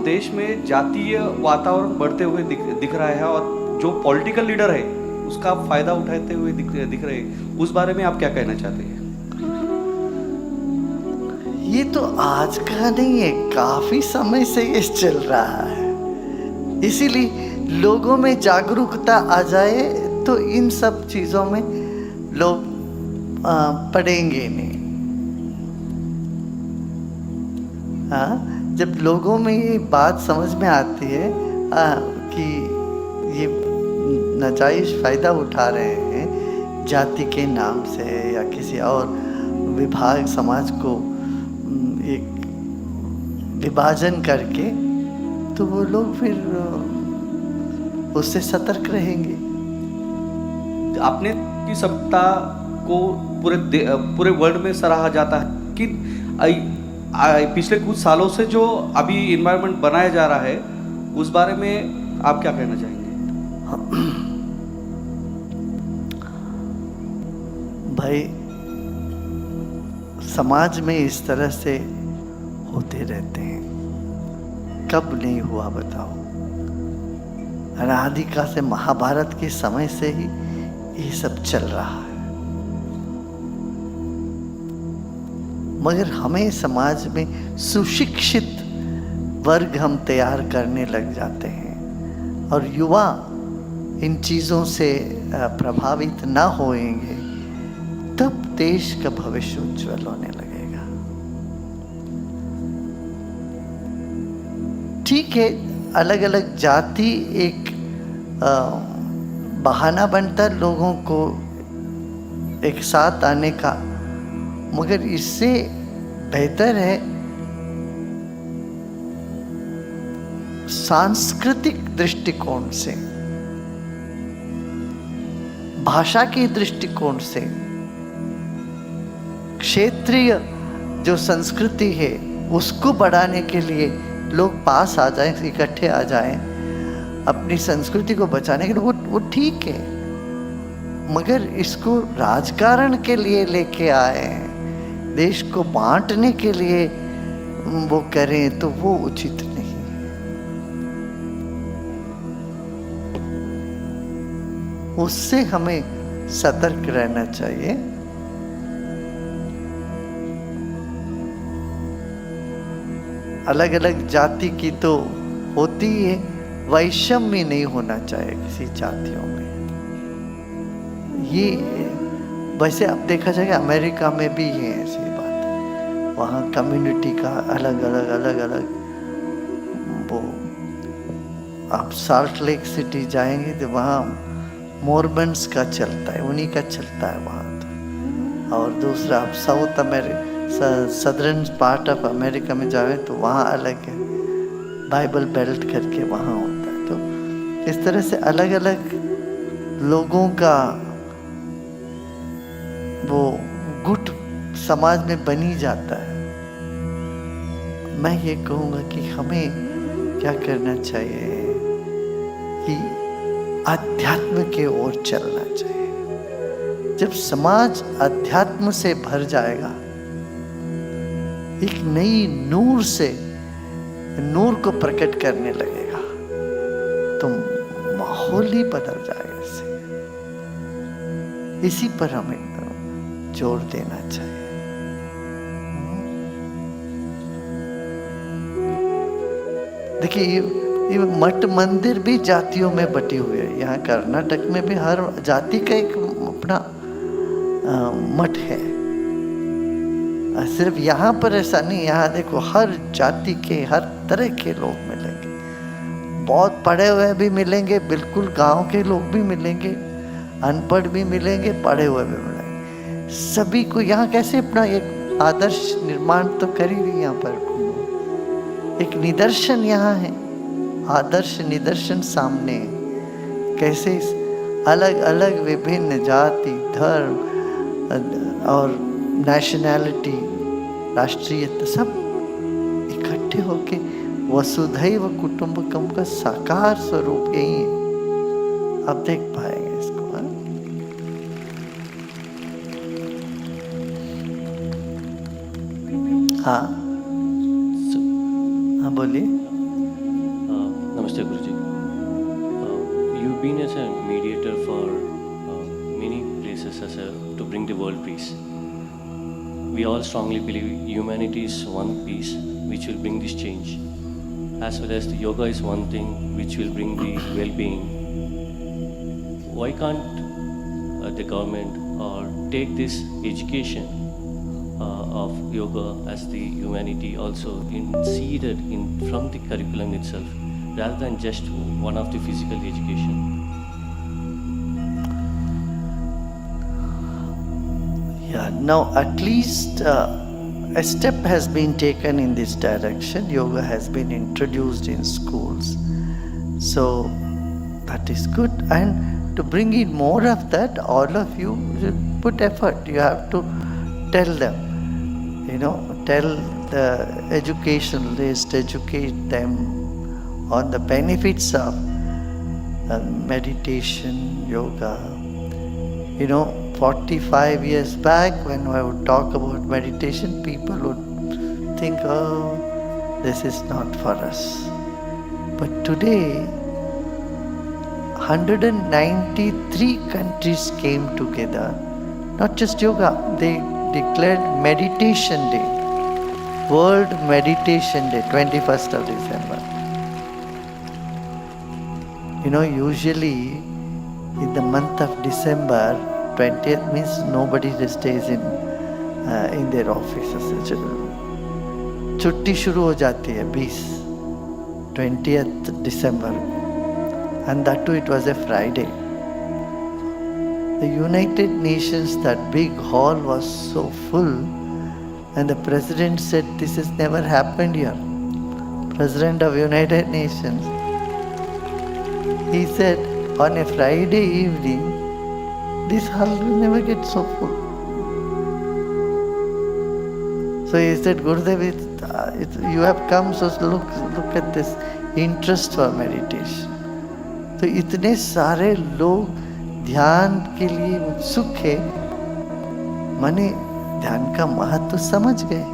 देश में जातीय वातावरण बढ़ते हुए दिख रहा है और जो पॉलिटिकल लीडर है उसका फायदा उठाते हुए दिख रहे हैं, उस बारे में आप क्या कहना चाहते हैं? ये तो आज का नहीं है, काफी समय से ये चल रहा है। इसीलिए लोगों में जागरूकता आ जाए तो इन सब चीजों में लोग पड़ेंगे नहीं। हाँ, जब लोगों में ये बात समझ में आती है कि ये नाजायज फायदा उठा रहे हैं जाति के नाम से या किसी और विभाग समाज को एक विभाजन करके, तो वो लोग फिर उससे सतर्क रहेंगे। आपने की सत्ता को पूरे वर्ल्ड में सराहा जाता है कि पिछले कुछ सालों से जो अभी इन्वायरमेंट बनाया जा रहा है उस बारे में आप क्या कहना चाहेंगे? भाई, समाज में इस तरह से होते रहते हैं, कब नहीं हुआ बताओ? अनादिकाल से महाभारत के समय से ही ये सब चल रहा है। मगर हमें समाज में सुशिक्षित वर्ग हम तैयार करने लग जाते हैं और युवा इन चीज़ों से प्रभावित ना होएंगे, तब देश का भविष्य उज्जवल होने लगेगा। ठीक है, अलग अलग जाति एक बहाना बनता है लोगों को एक साथ आने का, मगर इससे बेहतर है सांस्कृतिक दृष्टिकोण से, भाषा के दृष्टिकोण से, क्षेत्रीय जो संस्कृति है उसको बढ़ाने के लिए लोग पास आ जाएं, इकट्ठे आ जाएं, अपनी संस्कृति को बचाने के लिए, वो ठीक है। मगर इसको राजकारण के लिए लेके आए हैं, देश को बांटने के लिए वो करें, तो वो उचित नहीं है। उससे हमें सतर्क रहना चाहिए। अलग अलग जाति की तो होती है, वैषम्य नहीं होना चाहिए किसी जातियों में। ये वैसे अब देखा जाएगा अमेरिका में भी है ऐसी बात, वहाँ कम्युनिटी का अलग अलग वो, आप साल्ट लेक सिटी जाएंगे तो वहाँ मोरमन्स का चलता है, उन्हीं का चलता है वहाँ तो। और दूसरा आप south America, southern part of America में जाए तो वहाँ अलग है, बाइबल बेल्ट करके वहाँ होता है। तो इस तरह से अलग अलग लोगों का वो गुट समाज में बनी जाता है। मैं ये कहूँगा कि हमें क्या करना चाहिए कि अध्यात्म के ओर चलना चाहिए। जब समाज अध्यात्म से भर जाएगा, एक नई नूर से नूर को प्रकट करने लगेगा, तो माहौल ही बदल जाएगा इससे। इसी पर हमें जोर देना चाहिए। देखिए, ये मठ मंदिर भी जातियों में बटी हुई है। यहाँ कर्नाटक में भी हर जाति का एक अपना मठ है। सिर्फ यहाँ पर ऐसा नहीं, यहाँ देखो हर जाति के हर तरह के लोग मिलेंगे। बहुत पढ़े हुए भी मिलेंगे, बिल्कुल गांव के लोग भी मिलेंगे, अनपढ़ भी मिलेंगे, पढ़े हुए भी मिलेंगे। सभी को यहाँ कैसे अपना एक आदर्श निर्माण तो करेगी। यहाँ पर एक निदर्शन यहाँ है, आदर्श निदर्शन सामने, कैसे अलग अलग विभिन्न जाति, धर्म और नेशनैलिटी, राष्ट्रीयता सब इकट्ठे होके वसुधैव कुटुंबकम का साकार स्वरूप यही है। आप देख पाएंगे इसको। हाँ हाँ, बोलिए। Namaste Guruji. You've been as a mediator for many places to bring the world peace. We all strongly believe humanity is one piece which will bring this change, as well as the yoga is one thing which will bring the well-being. Why can't the government take this education of yoga as the humanity also seeded from the curriculum itself, rather than just one of the physical education? Yeah, now at least a step has been taken in this direction. Yoga has been introduced in schools. So that is good. And to bring in more of that, all of you should put effort. You have to tell them, tell the educationalists, educate them on the benefits of meditation, yoga. 45 years back, when I would talk about meditation, people would think, oh, this is not for us. But today, 193 countries came together, not just yoga, they declared Meditation Day, World Meditation Day, 21st of December. Usually in the month of December, 20th means nobody stays in their offices. छुट्टी शुरू हो जाती है 20th December, and that too it was a Friday. The United Nations, that big hall was so full, and the president said, this has never happened here. President of United Nations, he said, on a Friday evening, this hall will never get so full. So he said, Gurudev, you have come, so look at this interest for meditation. तो इतने सारे लोग ध्यान के लिए उत्सुक है, माने ध्यान का महत्व समझ गए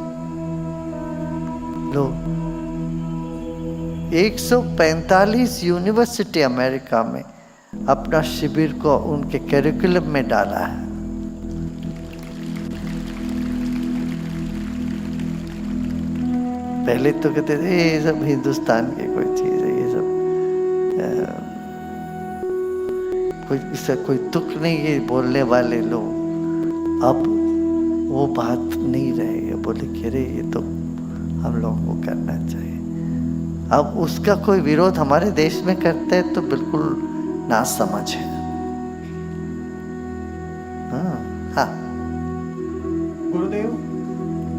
लोग। 145 यूनिवर्सिटी अमेरिका में अपना शिविर को उनके करिकुलम में डाला है। पहले तो कहते थे ये सब हिंदुस्तान की कोई चीज है, ये सब इससे कोई दुख नहीं है बोलने वाले लोग। अब वो बात नहीं रहे, बोले कि अरे ये तो हम लोगों को करना चाहिए। अब उसका कोई विरोध हमारे देश में करते हैं तो बिल्कुल ना समझ है। हाँ गुरुदेव,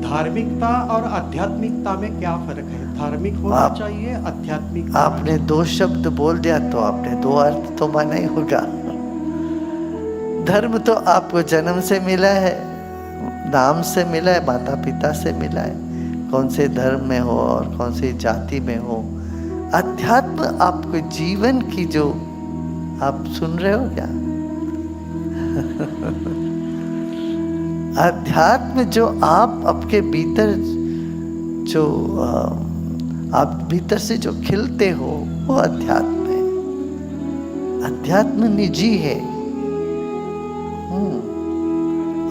धार्मिकता और आध्यात्मिकता में क्या फर्क है? धार्मिक होना चाहिए, आध्यात्मिक। आपने 2 शब्द बोल दिया तो आपने 2 अर्थ तो माना ही होगा। धर्म तो आपको जन्म से मिला है, नाम से मिला है, माता पिता से मिला है, कौन से धर्म में हो और कौन सी जाति में हो। अध्यात्म आपको जीवन की जो आप सुन रहे हो क्या अध्यात्म जो आप आपके भीतर जो आप भीतर से जो खिलते हो वो अध्यात्म है। अध्यात्म निजी है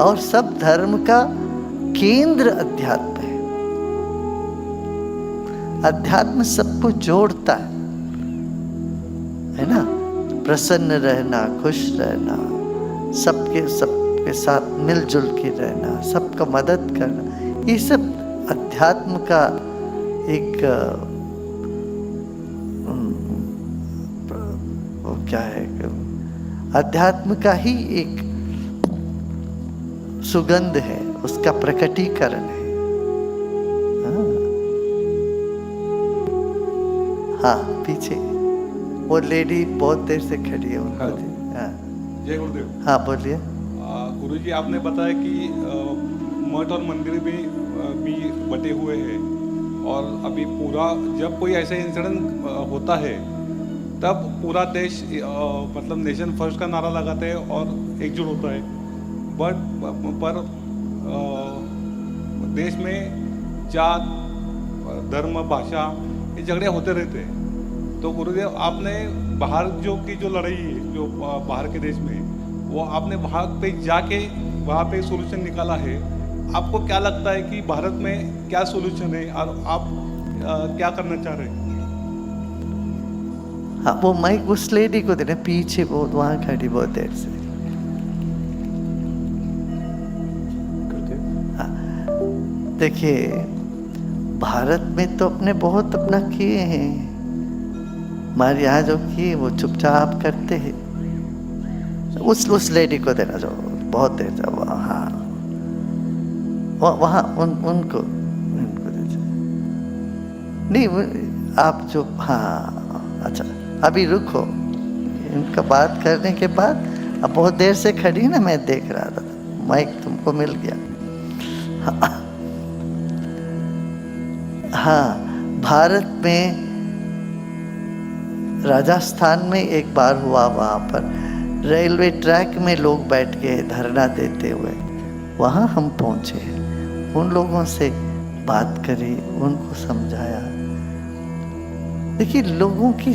और सब धर्म का केंद्र अध्यात्म है। अध्यात्म सबको जोड़ता है ना, प्रसन्न रहना, खुश रहना, सबके साथ मिलजुल के रहना, सबका मदद करना, ये सब अध्यात्म का एक वो क्या है, अध्यात्म का ही एक सुगंध है, उसका प्रकटीकरण है। हाँ पीछे वो लेडी बहुत देर से खड़ी है उनको। हाँ जय गुरुदेव। हाँ बोलिए। गुरुजी, आपने बताया कि मठ और मंदिर भी बटे हुए हैं, और अभी पूरा जब कोई ऐसा इंसिडेंट होता है तब पूरा देश मतलब नेशन फर्स्ट का नारा लगाते हैं और एकजुट होता है। पर देश में जात, धर्म, भाषा, ये झगड़े होते रहते हैं। तो गुरुदेव आपने बाहर जो लड़ाई है जो बाहर के देश में, वो आपने वहाँ पे जाके वहाँ पे सोल्यूशन निकाला है। आपको क्या लगता है कि भारत में क्या सोल्यूशन है और आप क्या करना चाह रहे हैं? हाँ, वो माइक उस लेडी को देना, पीछे बहुत वहाँ खड़ी बहुत देर से। हाँ, देखिए भारत में तो अपने बहुत अपना किए हैं, हमारे यहाँ जो किए वो चुपचाप करते हैं। उस लेडी को देना जो बहुत देर से हाँ वहाँ उनको दे नहीं आप जो हाँ अच्छा अभी रुको, इनका बात करने के बाद अब बहुत देर से खड़ी ना, मैं देख रहा था माइक तुमको मिल गया। हाँ, भारत में राजस्थान में एक बार हुआ, वहाँ पर रेलवे ट्रैक में लोग बैठ के धरना देते हुए वहाँ हम पहुँचे, उन लोगों से बात करी, उनको समझाया। देखिए लोगों की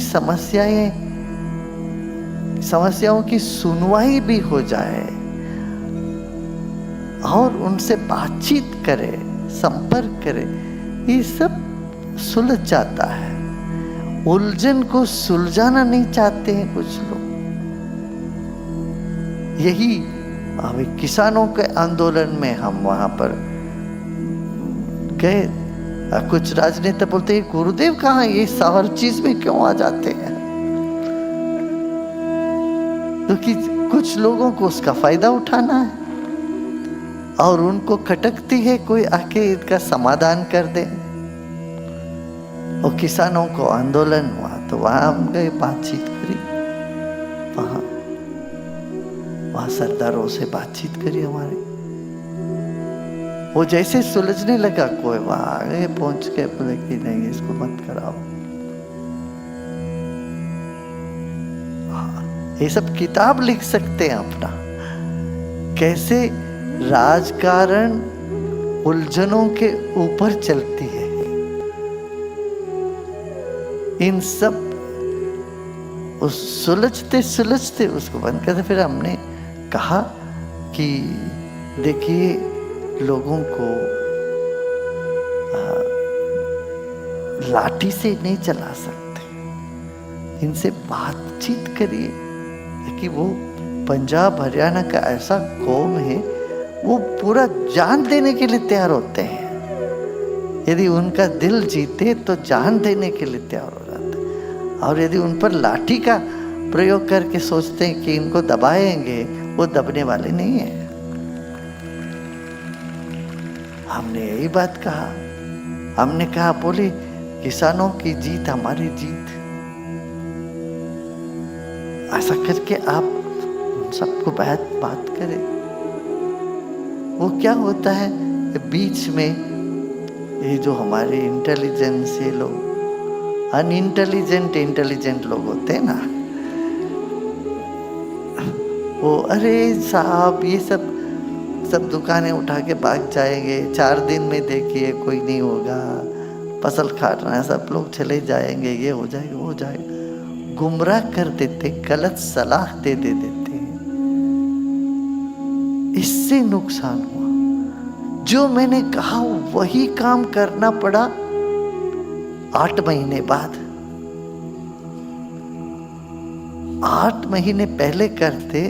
समस्याओं की सुनवाई भी हो जाए और उनसे बातचीत करे, संपर्क करे, ये सब सुलझ जाता है। उलझन को सुलझाना नहीं चाहते हैं कुछ लोग। यही अभी किसानों के आंदोलन में हम वहां पर गए, कुछ राजनेता बोलते हैं गुरुदेव कहाँ, ये हर चीज में क्यों आ जाते हैं? क्योंकि कुछ लोगों को उसका फायदा उठाना है और उनको खटकती है कोई आके इसका समाधान कर दे। और किसानों को आंदोलन हुआ तो वहां हम गए, बातचीत करी, वहां सरदारों से बातचीत करी हमारी। वो जैसे सुलझने लगा, कोई वहां आगे पहुंच के बोले कि नहीं इसको मत कराओ। ये सब किताब लिख सकते हैं अपना, कैसे राजकारण उलझनों के ऊपर चलती है। इन सब सुलझते सुलझते उसको बंद करते। फिर हमने कहा कि देखिए लोगों को लाठी से नहीं चला सकते, इनसे बातचीत करिए। कि वो पंजाब हरियाणा का ऐसा कौम है, वो पूरा जान देने के लिए तैयार होते हैं। यदि उनका दिल जीते तो जान देने के लिए तैयार हो जाते हैं। और यदि उन पर लाठी का प्रयोग करके सोचते हैं कि इनको दबाएंगे, वो दबने वाले नहीं है। हमने यही बात कहा, हमने कहा बोले किसानों की जीत हमारी जीत। ऐसा करके आप उन सबको बात करें। वो क्या होता है बीच में, ये जो हमारे इंटेलिजेंस, ये लोग इंटेलिजेंट लोग होते हैं ना, वो अरे साहब ये सब दुकानें उठा के भाग जाएंगे, 4 दिन में देखिए कोई नहीं होगा, फसल काटना है, सब लोग चले जाएंगे, ये हो जाएगा वो हो जाएगा, गुमराह कर देते, गलत सलाह दे देते हैं। इससे नुकसान हुआ। जो मैंने कहा वही काम करना पड़ा 8 महीने बाद। 8 महीने पहले करते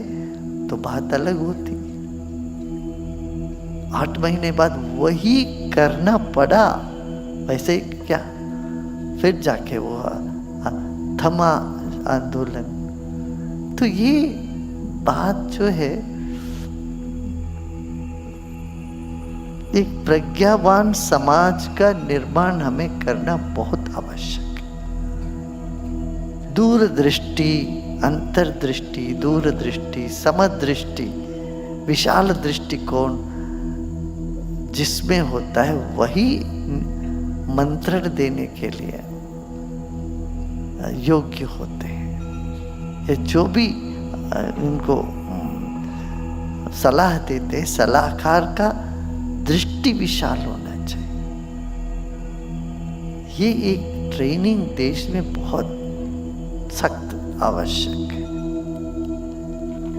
तो बात अलग होती। 8 महीने बाद वही करना पड़ा। वैसे क्या फिर जाके वो थमा आंदोलन। तो ये बात जो है, एक प्रज्ञावान समाज का निर्माण हमें करना बहुत आवश्यक है। दूरदृष्टि, अंतर्दृष्टि, दूरदृष्टि, समदृष्टि, विशाल दृष्टिकोण जिसमें होता है, वही मंत्रण देने के लिए योग्य होते हैं। ये जो भी इनको सलाह देते, सलाहकार का दृष्टि विशाल होना चाहिए। ये एक ट्रेनिंग देश में बहुत सख्त आवश्यक है।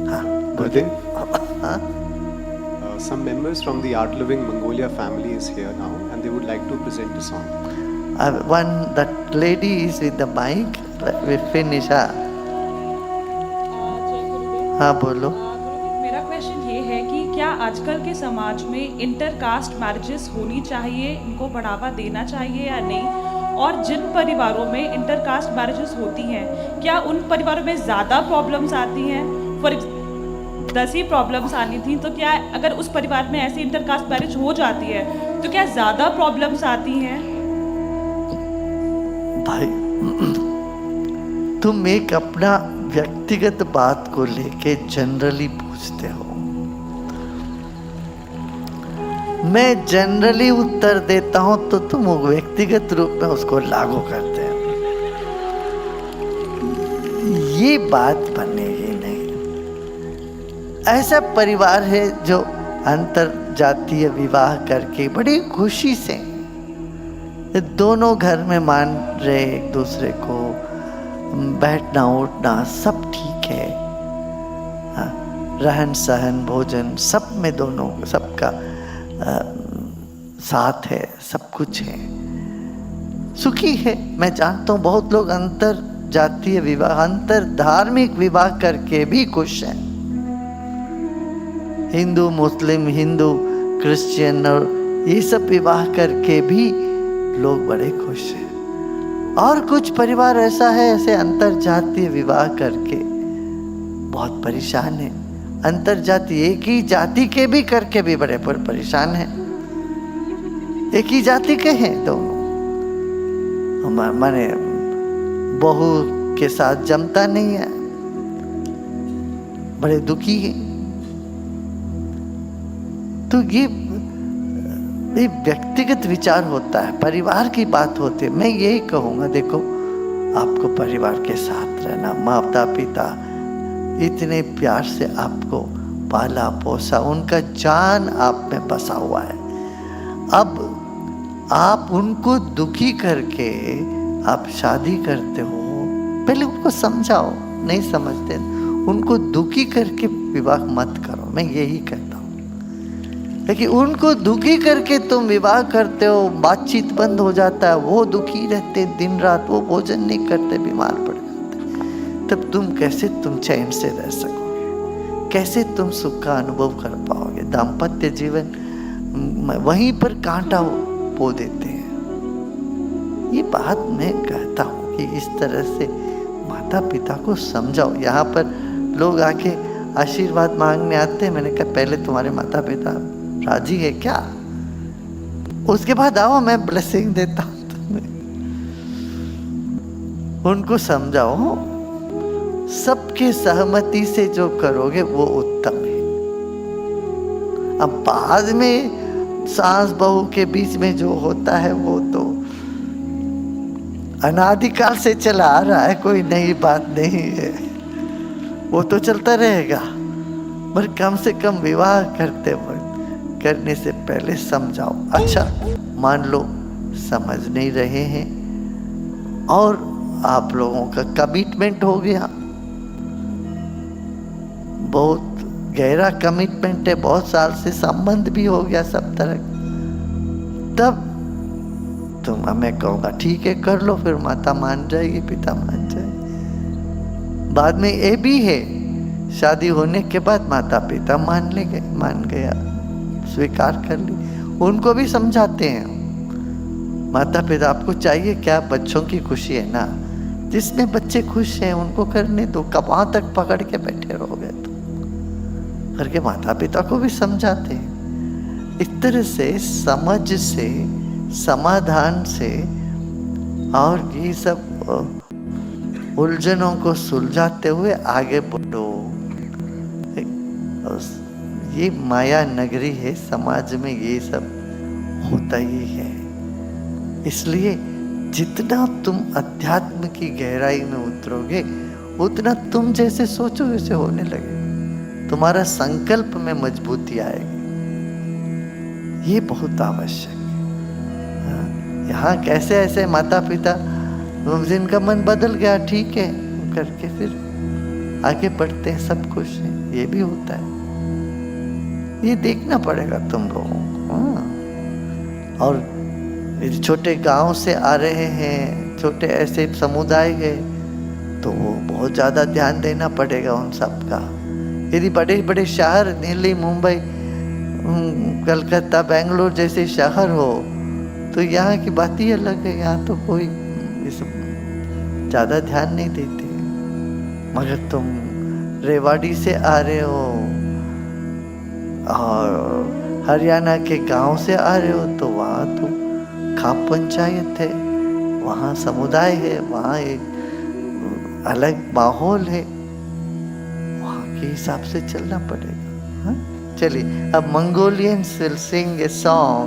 हाँ Gurudev, हाँ some members from the Art Living Mongolia family is here now and they would like to present a song. one that lady is with the mic. Let me finish. हाँ हाँ बोलो। मेरा क्वेश्चन ये है कि क्या आजकल के समाज में इंटरकास्ट मैरिजेस होनी चाहिए, इनको बढ़ावा देना चाहिए या नहीं? और जिन परिवारों में इंटरकास्ट मैरिजेस होती हैं, क्या उन परिवारों में ज़्यादा प्रॉब्लम्स आती हैं? फॉर 10 ही प्रॉब्लम्स आनी थी, तो क्या अगर उस परिवार में ऐसी इंटरकास्ट मैरिज हो जाती है तो क्या ज़्यादा प्रॉब्लम्स आती हैं? भाई तुम एक अपना व्यक्तिगत बात को लेके जनरली पूछते हो, मैं जनरली उत्तर देता हूं तो तुम व्यक्तिगत रूप में उसको लागू करते हो। ये बात बनेगी नहीं। ऐसा परिवार है जो अंतर जातीय विवाह करके बड़ी खुशी से दोनों घर में मान रहे एक दूसरे को, बैठना उठना सब ठीक है, रहन सहन भोजन सब में दोनों सबका साथ है, सब कुछ है, सुखी है। मैं जानता हूँ बहुत लोग अंतर जातीय विवाह, अंतर धार्मिक विवाह करके भी खुश हैं। हिंदू मुस्लिम, हिंदू क्रिश्चियन और ये सब विवाह करके भी लोग बड़े खुश हैं। और कुछ परिवार ऐसा है ऐसे अंतर जातीय विवाह करके बहुत परेशान है। अंतर जाति एक ही जाति के भी करके भी बड़े परेशान हैं। एक ही जाति के हैं दोनों, माने बहू के साथ जमता नहीं है, बड़े दुखी हैं। तो ये व्यक्तिगत विचार होता है, परिवार की बात होती है। मैं यही कहूँगा, देखो आपको परिवार के साथ रहना, माता पिता इतने प्यार से आपको पाला पोसा, उनका जान आप में बसा हुआ है। अब आप उनको दुखी करके आप शादी करते हो, पहले उनको समझाओ, नहीं समझते उनको दुखी करके विवाह मत करो, मैं यही कहता हूँ। लेकिन उनको दुखी करके तुम विवाह करते हो, बातचीत बंद हो जाता है, वो दुखी रहते दिन रात, वो भोजन नहीं करते, बीमार पड़ जाते, तब तुम कैसे तुम चैन से रह सकोगे? कैसे तुम सुख का अनुभव कर पाओगे? दाम्पत्य जीवन वहीं पर कांटा बो देते हैं। ये बात मैं कहता हूँ कि इस तरह से माता पिता को समझाओ। यहाँ पर लोग आके आशीर्वाद मांगने आते हैं, मैंने कहा पहले तुम्हारे माता पिता राजी है क्या, उसके बाद आओ, मैं ब्लेसिंग देता हूँ तुम्हें। उनको समझाओ, सबके सहमति से जो करोगे वो उत्तम है। अब बाद में सास बहू के बीच में जो होता है वो तो अनादिकाल से चला आ रहा है, कोई नई बात नहीं है, वो तो चलता रहेगा। पर कम से कम विवाह करने से पहले समझाओ। अच्छा मान लो समझ नहीं रहे हैं और आप लोगों का कमिटमेंट हो गया, बहुत गहरा कमिटमेंट है, बहुत साल से संबंध भी हो गया सब तरह, तब तुम मैं कहूँगा ठीक है कर लो, फिर माता मान जाएगी, पिता मान जाएगी। बाद में ये भी है, शादी होने के बाद माता पिता मान गया, स्वीकार कर ली, उनको भी समझाते हैं। माता पिता आपको चाहिए क्या? बच्चों की खुशी है ना, जिसमें बच्चे खुश हैं उनको करने दो, कहाँ तक पकड़ के बैठे रहोगे तो करके माता पिता को भी समझाते हैं। इस तरह से समझ से, समाधान से और ये सब उलझनों को सुलझाते हुए आगे बढ़ो। ये माया नगरी है, समाज में ये सब होता ही है। इसलिए जितना तुम अध्यात्म की गहराई में उतरोगे उतना तुम जैसे सोचो वैसे होने लगे, तुम्हारा संकल्प में मजबूती आएगी। ये बहुत आवश्यक है। यहाँ कैसे ऐसे माता पिता जिनका मन बदल गया ठीक है, करके फिर आगे बढ़ते हैं, सब खुश हैं, ये भी होता है। ये देखना पड़ेगा तुम लोगों को। हाँ। और छोटे गांव से आ रहे हैं, छोटे ऐसे समुदाय है, तो वो बहुत ज़्यादा ध्यान देना पड़ेगा उन सब का। यदि बड़े बड़े शहर दिल्ली, मुंबई, कलकत्ता, बेंगलोर जैसे शहर हो तो यहाँ की बात ही अलग है। यहाँ तो कोई इस ज़्यादा ध्यान नहीं देते। मगर तुम रेवाड़ी से आ रहे हो और हरियाणा के गांव से आ रहे हो, तो वहाँ तो खाप पंचायत है, वहाँ समुदाय है, वहाँ एक अलग माहौल है, वहाँ के हिसाब से चलना पड़ेगा। हाँ? चलिए अब Mongolians will sing a song.